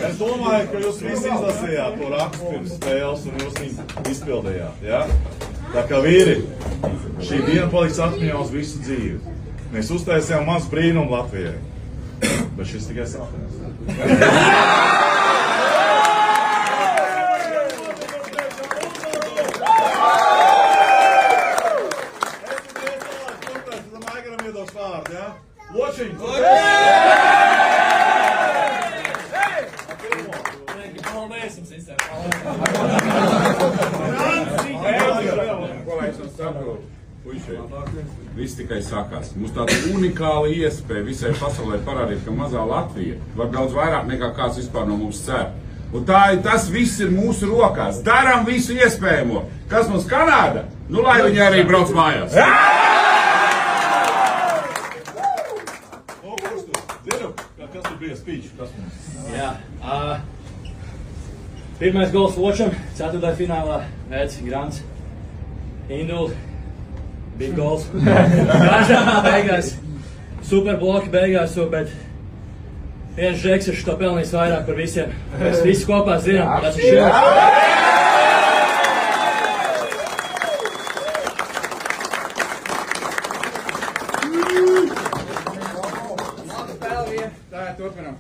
Es domāju, ka jūs visi izlasījāt to rakstu pirms spēles un jūs viņu izpildījāt. Ja? Tā kā vīri, šī diena paliks atmiņā uz visu dzīvi. Mēs uztaisījām maz brīnumu Latvijai, bet šis tikai sākās. Viss tikai sākās. Mums tāda unikāla iespēja visai pasaulē parādīt, ka mazā Latvija var daudz vairāk nekā kāds vispār no mums cer. Un tas viss ir mūsu rokās. Darām visu iespējamo. Kas mums Kanāda? Nu, lai viņi arī brauc mājās. Kas tur bija speech? Jā. Pirmais gols Vočam, 4. finālā, Vēds, Grants, Induli, big gols. Gražā beigās, super bloki beigās, bet viens Žeks ir šo pelnījis vairāk par visiem. Mēs visi kopā zinām, tas ir šeit. Tā, turpinam.